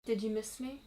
Did you miss me?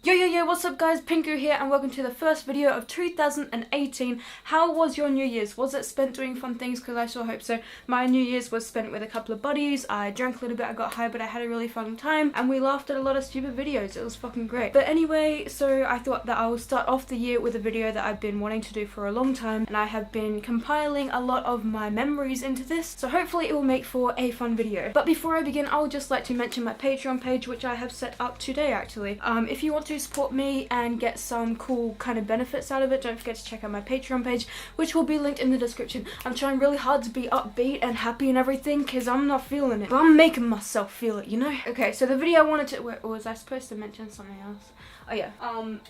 Yo, what's up guys, Pinku here and welcome to the first video of 2018. How was your New Year's? Was it spent doing fun things? Because I sure hope so. My New Year's was spent with a couple of buddies. I drank a little bit, I got high, but I had a really fun time and we laughed at a lot of stupid videos. It was fucking great. But anyway, so I thought that I would start off the year with a video that I've been wanting to do for a long time, and I have been compiling a lot of my memories into this, so hopefully it will make for a fun video. But before I begin, I would just like to mention my Patreon page, which I have set up today actually. If you want to support me and get some cool kind of benefits out of it, don't forget to check out my Patreon page, which will be linked in the description. I'm trying really hard to be upbeat and happy and everything because I'm not feeling it, but I'm making myself feel it, you know? Okay, so the video I wanted to, wait, was I supposed to mention something else? Oh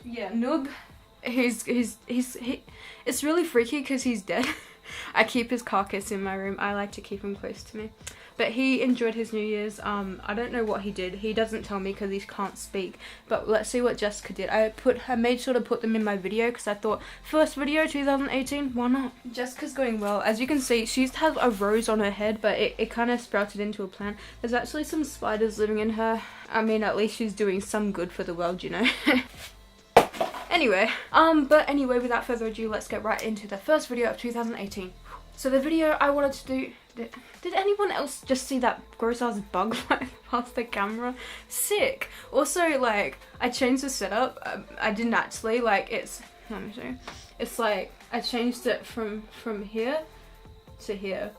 yeah, Noob, it's really freaky because he's dead. I keep his carcass in my room. I like to keep him close to me. But he enjoyed his New Year's. I don't know what he did. He doesn't tell me because he can't speak. But let's see what Jessica did. I made sure to put them in my video because I thought, first video 2018, why not? Jessica's going well. As you can see, she has a rose on her head, but it kind of sprouted into a plant. There's actually some spiders living in her. I mean, at least she's doing some good for the world, you know? Anyway, but anyway, without further ado, let's get right into the first video of 2018. So the video I wanted to do, did anyone else just see that gross ass bug fly past the camera? Sick. Also, like, I changed the setup. I didn't actually, like, let me show you. It's like, I changed it from here to here.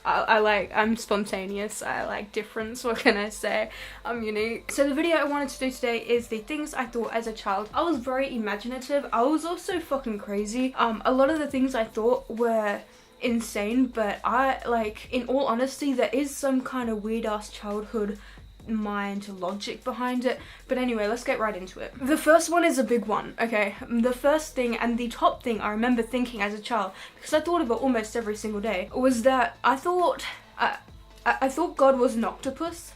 I'm spontaneous, I like difference, what can I say? I'm unique. So the video I wanted to do today is the things I thought as a child. I was very imaginative. I was also fucking crazy. A lot of the things I thought were insane, but in all honesty, there is some kind of weird ass childhood mind logic behind it. But anyway, let's get right into it. The first one is a big one, okay? The first thing and the top thing I remember thinking as a child, because I thought of it almost every single day, was that I thought God was an octopus.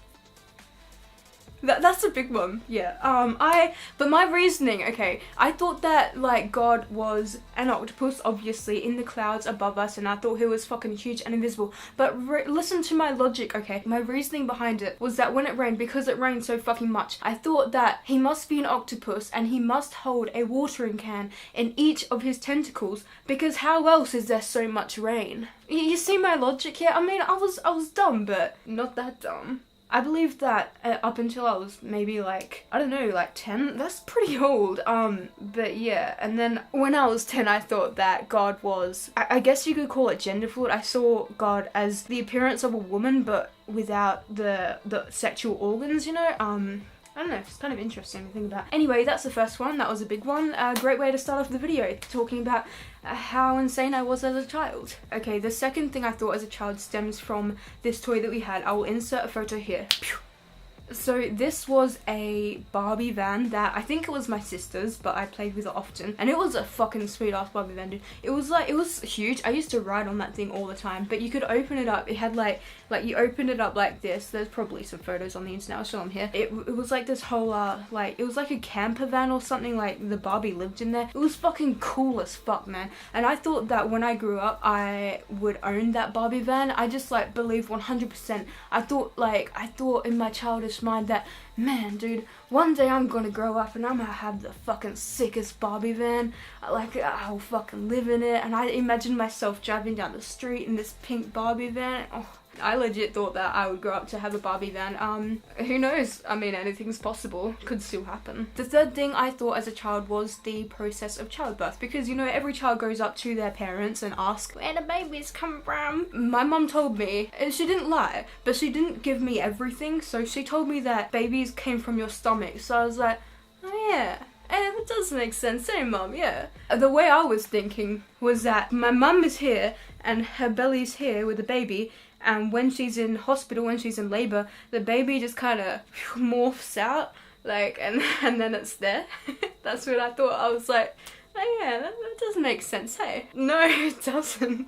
That's a big one, yeah. But my reasoning, okay, I thought that, like, God was an octopus, obviously, in the clouds above us, and I thought he was fucking huge and invisible. But listen to my logic, okay? My reasoning behind it was that when it rained, because it rained so fucking much, I thought that he must be an octopus, and he must hold a watering can in each of his tentacles, because how else is there so much rain? You see my logic here? I mean, I was dumb, but not that dumb. I believed that up until I was maybe like, I don't know, like 10? That's pretty old. But yeah, and then when I was 10 I thought that God was, I guess you could call it gender fluid. I saw God as the appearance of a woman but without the sexual organs, you know? I don't know, it's kind of interesting to think about. Anyway, that's the first one. That was a big one. A great way to start off the video, talking about how insane I was as a child. Okay, the second thing I thought as a child stems from this toy that we had. I will insert a photo here. So this was a Barbie van that I think it was my sister's, but I played with it often, and it was a fucking sweet ass Barbie van, dude. It was huge. I used to ride on that thing all the time, but you could open it up. It had like you opened it up like this. There's probably some photos on the internet. I'll show them here. It was like this whole it was like a camper van or something, like the Barbie lived in there. It was fucking cool as fuck, man. And I thought that when I grew up I would own that Barbie van. I just like believed 100%. I thought in my childish mind that, man, dude, one day I'm gonna grow up and I'm gonna have the fucking sickest Barbie van. I'll fucking live in it. And I imagined myself driving down the street in this pink Barbie van. Oh, I legit thought that I would grow up to have a Barbie van. Who knows? I mean, anything's possible. Could still happen. The third thing I thought as a child was the process of childbirth, because, you know, every child goes up to their parents and asks, where the babies come from? My mum told me, and she didn't lie, but she didn't give me everything, so she told me that babies came from your stomach. So I was like, oh yeah. And it does make sense, eh, mum? Yeah. The way I was thinking was that my mum is here and her belly's here with the baby, and when she's in hospital, when she's in labor, the baby just kind of morphs out, like, and then it's there. That's what I thought. I was like, oh yeah, that does make sense, hey? No, it doesn't.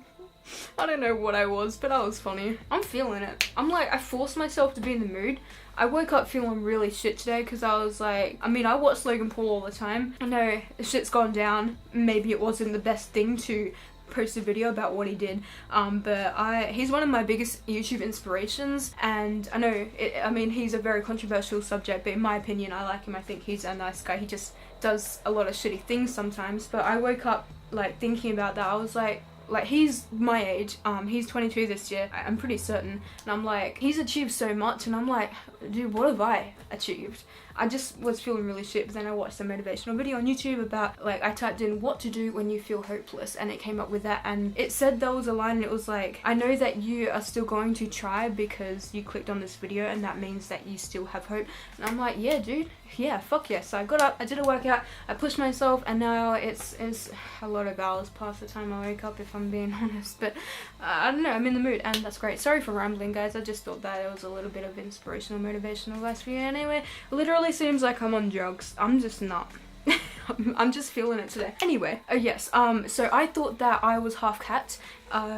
I don't know what I was, but I was funny. I'm feeling it. I forced myself to be in the mood. I woke up feeling really shit today because I was like, I mean, I watch Logan Paul all the time. I know shit's gone down. Maybe it wasn't the best thing to post a video about what he did, but he's one of my biggest YouTube inspirations, and I know I mean, he's a very controversial subject, but in my opinion I like him. I think he's a nice guy. He just does a lot of shitty things sometimes, but I woke up like thinking about that. I was like he's my age, he's 22 this year, I'm pretty certain, and I'm like, he's achieved so much, and I'm like, dude, what have I achieved? I just was feeling really shit, but then I watched a motivational video on YouTube about, like, I typed in what to do when you feel hopeless, and it came up with that, and it said there was a line, and it was like, I know that you are still going to try because you clicked on this video, and that means that you still have hope. And I'm like, yeah, dude, yeah, fuck yes. So I got up, I did a workout, I pushed myself, and now it's a lot of hours past the time I wake up, if I'm being honest, but I don't know, I'm in the mood, and that's great. Sorry for rambling, guys. I just thought that it was a little bit of inspirational, motivational advice for you. Anyway, literally seems like I'm on drugs. I'm just not. I'm just feeling it today. Anyway, oh yes, so I thought that I was half cat,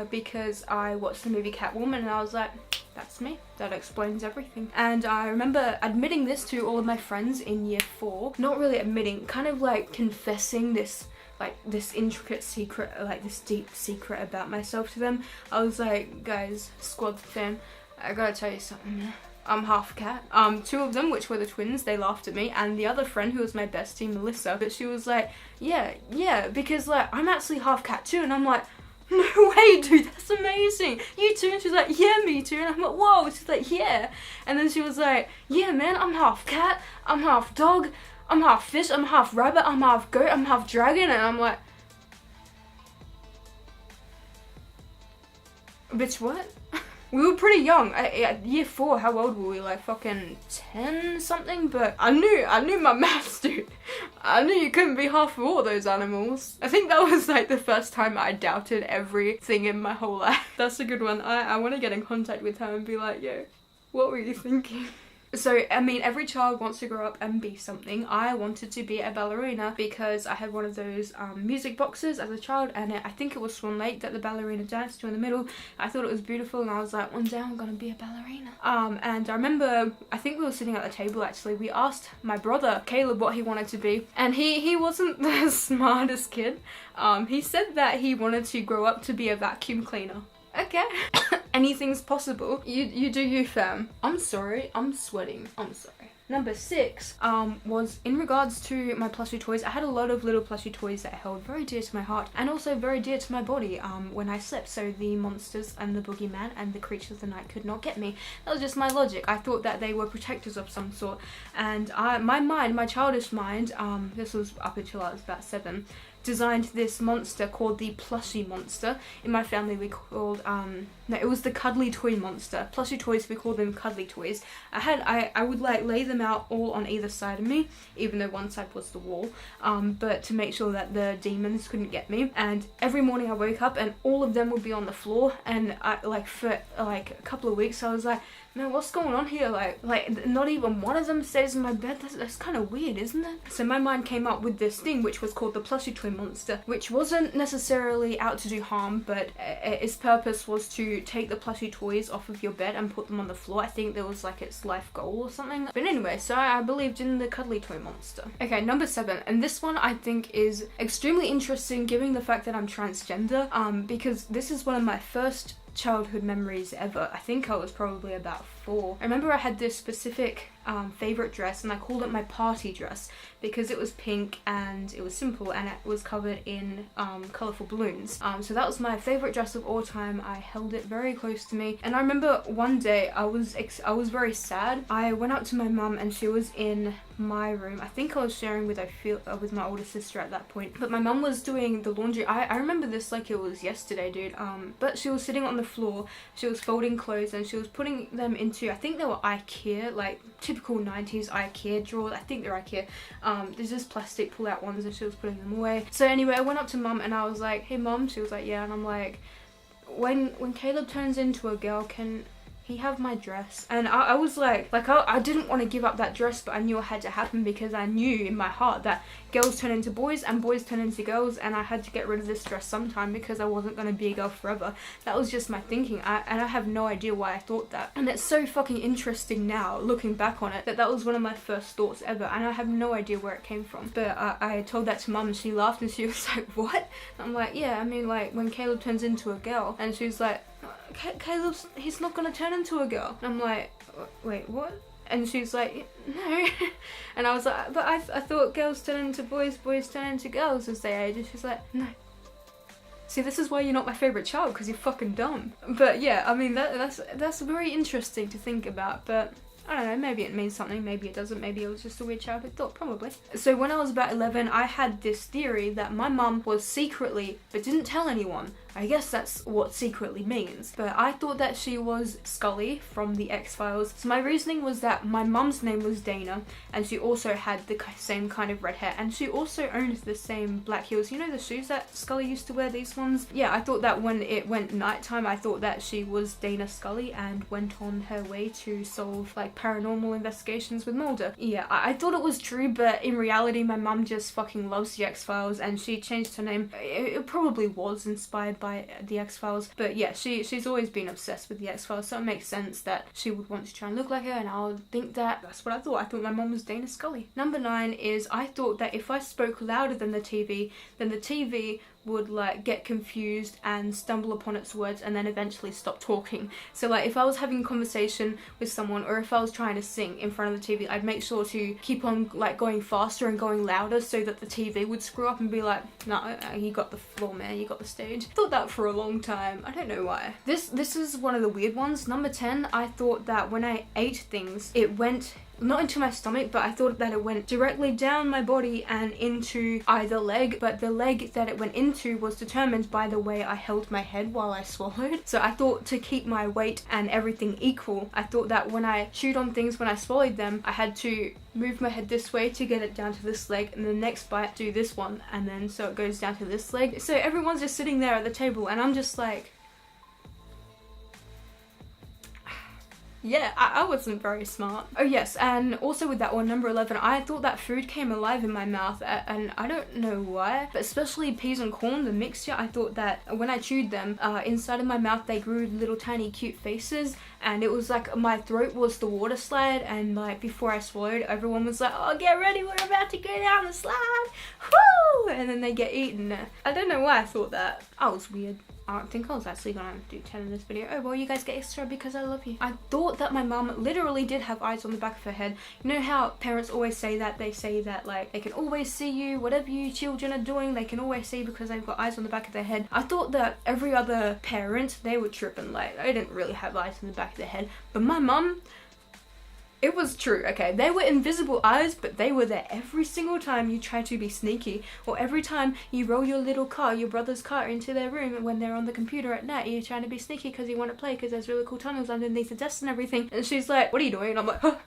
because I watched the movie Catwoman, and I was like, that's me. That explains everything. And I remember admitting this to all of my friends in year 4. Not really admitting, kind of like confessing this, like, this intricate secret, like this deep secret about myself to them. I was like, guys, squad fam, I gotta tell you something. I'm half cat. 2 of them, which were the twins, they laughed at me, and the other friend, who was my bestie, Melissa, but she was like, yeah, because like, I'm actually half cat too, and I'm like, no way, dude, that's amazing. You too? And she's like, yeah, me too. And I'm like, whoa. She's like, yeah. And then she was like, yeah, man, I'm half cat, I'm half dog, I'm half fish, I'm half rabbit, I'm half goat, I'm half dragon. And I'm like, bitch, what? We were pretty young. At year 4, how old were we? Like fucking 10 something? But I knew my maths, dude. I knew you couldn't be half of all those animals. I think that was like the first time I doubted everything in my whole life. That's a good one. I want to get in contact with her and be like, yo, what were you thinking? So, I mean, every child wants to grow up and be something. I wanted to be a ballerina because I had one of those music boxes as a child, and I think it was Swan Lake that the ballerina danced to in the middle. I thought it was beautiful, and I was like, one day I'm gonna be a ballerina. And I remember, I think we were sitting at the table actually, we asked my brother, Caleb, what he wanted to be, and he wasn't the smartest kid. He said that he wanted to grow up to be a vacuum cleaner. Okay. Anything's possible. You do you, fam. I'm sorry, I'm sweating. I'm sorry. Number 6 was in regards to my plushie toys. I had a lot of little plushie toys that I held very dear to my heart and also very dear to my body when I slept. So the monsters and the boogeyman and the creatures of the night could not get me. That was just my logic. I thought that they were protectors of some sort, and my childish mind, this was up until I was about 7, designed this monster called the Plushy Monster. In my family we called, no, it was the Cuddly Toy Monster. Plushie toys, we called them cuddly toys. I would like lay them out all on either side of me, even though one side was the wall, but to make sure that the demons couldn't get me. And every morning I woke up and all of them would be on the floor, and for a couple of weeks I was like, man, what's going on here? Like not even one of them stays in my bed. That's kind of weird, isn't it? So my mind came up with this thing which was called the Plushy Toy Monster, which wasn't necessarily out to do harm, but its purpose was to take the plushie toys off of your bed and put them on the floor. I think that was like its life goal or something. But anyway, so I believed in the Cuddly Toy Monster. Okay, number 7, and this one I think is extremely interesting given the fact that I'm transgender, because this is one of my first childhood memories ever. I think I was probably about 4. I remember I had this specific favorite dress, and I called it my party dress because it was pink and it was simple and it was covered in colorful balloons. So that was my favorite dress of all time. I held it very close to me, and I remember one day I was very sad. I went up to my mum and she was in my room. I think I was sharing with my older sister at that point, but my mum was doing the laundry. I remember this like it was yesterday, dude. But she was sitting on the floor, she was folding clothes, and she was putting them into, I think they were IKEA, like typical 90s IKEA drawers. I think they're IKEA. There's just plastic pull out ones, and she was putting them away. So anyway, I went up to mum and I was like, hey mum. She was like, yeah. And I'm like, when Caleb turns into a girl, can can you have my dress? And I was like I didn't want to give up that dress, but I knew it had to happen because I knew in my heart that girls turn into boys and boys turn into girls, and I had to get rid of this dress sometime because I wasn't going to be a girl forever. That was just my thinking, and I have no idea why I thought that. And it's so fucking interesting now, looking back on it, that was one of my first thoughts ever, and I have no idea where it came from. But I told that to mum, and she laughed, and she was like, what? And I'm like, yeah, I mean, like, when Caleb turns into a girl. And she was like, he's not going to turn into a girl. And I'm like, wait, what? And she's like, no. And I was like, but I thought girls turn into boys, boys turn into girls as they age. And she's like, no. See, this is why you're not my favourite child, because you're fucking dumb. But yeah, I mean, that's very interesting to think about, but I don't know, maybe it means something, maybe it doesn't, maybe it was just a weird childhood thought, probably. So when I was about 11, I had this theory that my mum was secretly, but didn't tell anyone. I guess that's what secretly means. But I thought that she was Scully from the X-Files. So my reasoning was that my mum's name was Dana, and she also had the same kind of red hair, and she also owned the same black heels. You know the shoes that Scully used to wear, these ones? Yeah, I thought that when it went nighttime, I thought that she was Dana Scully and went on her way to solve like paranormal investigations with Mulder. Yeah, I thought it was true, but in reality my mum just fucking loves the X-Files, and she changed her name. It probably was inspired by the X-Files, but yeah, she's always been obsessed with the X-Files, so it makes sense that she would want to try and look like her, and I would think that's what I thought. I thought my mum was Dana Scully. Number 9 is I thought that if I spoke louder than the TV, then the TV would like get confused and stumble upon its words and then eventually stop talking. So like if I was having a conversation with someone, or if I was trying to sing in front of the TV, I'd make sure to keep on like going faster and going louder so that the TV would screw up and be like, no, you got the floor, man, you got the stage. Thought that for a long time. I don't know why. This is one of the weird ones. Number 10, I thought that when I ate things, it went not into my stomach, but I thought that it went directly down my body and into either leg, but the leg that it went into was determined by the way I held my head while I swallowed. So I thought to keep my weight and everything equal, I thought that when I chewed on things, when I swallowed them, I had to move my head this way to get it down to this leg, and the next bite do this one, and then so it goes down to this leg. So everyone's just sitting there at the table, and I'm just like, yeah, I wasn't very smart. Oh yes, and also with that one, number 11, I thought that food came alive in my mouth, and I don't know why, but especially peas and corn, the mixture, I thought that when I chewed them, inside of my mouth they grew little tiny cute faces, and it was like my throat was the water slide, and like before I swallowed, everyone was like, oh, get ready, we're about to go down the slide, woo! And then they get eaten. I don't know why I thought that. I was weird. I don't think I was actually gonna do 10 in this video. Oh well, you guys get extra because I love you. I thought that my mum literally did have eyes on the back of her head. You know how parents always say that? They say that like they can always see you, whatever you children are doing, they can always see because they've got eyes on the back of their head. I thought that every other parent, they were tripping, like they didn't really have eyes on the back of their head. But my mum, it was true, okay? They were invisible eyes, but they were there every single time you try to be sneaky, or every time you roll your little car, your brother's car, into their room when they're on the computer at night, you're trying to be sneaky because you want to play because there's really cool tunnels underneath the desks and everything. And she's like, what are you doing? And I'm like, huh?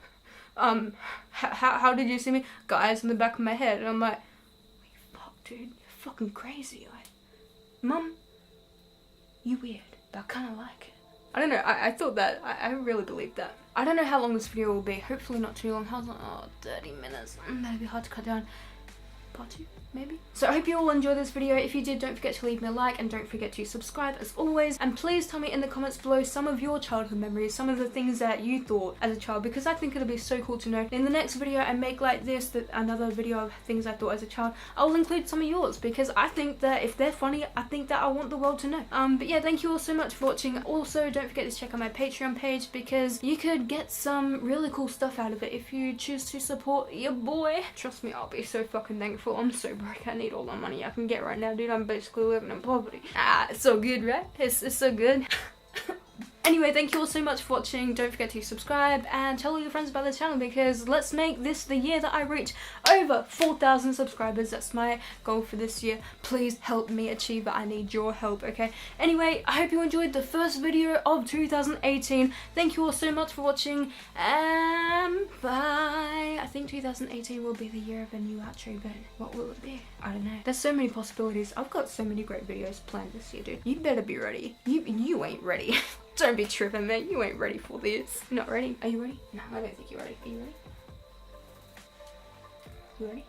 How did you see me? Got eyes on the back of my head. And I'm like, fuck, dude, you're fucking crazy. Like, Mum, you weird, but I kind of like it. I don't know, I thought that, I really believed that. I don't know how long this video will be, hopefully not too long. How's long? Oh, 30 minutes, that'd be hard to cut down. Part 2, maybe? So I hope you all enjoyed this video. If you did, don't forget to leave me a like, and don't forget to subscribe as always. And please tell me in the comments below some of your childhood memories, some of the things that you thought as a child, because I think it'll be so cool to know. In the next video I make like this, another video of things I thought as a child, I'll include some of yours, because I think that if they're funny, I think that I want the world to know. But yeah, thank you all so much for watching. Also, don't forget to check out my Patreon page, because you could get some really cool stuff out of it if you choose to support your boy. Trust me, I'll be so fucking thankful. I'm so broke, I need all the money I can get right now, dude. I'm basically living in poverty. It's so good, right? It's so good. Anyway, thank you all so much for watching. Don't forget to subscribe and tell all your friends about this channel, because let's make this the year that I reach over 4,000 subscribers. That's my goal for this year. Please help me achieve it. I need your help, okay? Anyway, I hope you enjoyed the first video of 2018. Thank you all so much for watching, and bye. I think 2018 will be the year of a new outro, but what will it be? I don't know. There's so many possibilities. I've got so many great videos planned this year, dude. You better be ready. You ain't ready. Don't be tripping, mate. You ain't ready for this. You're not ready? Are you ready? No, I don't think you're ready. Are you ready? You ready?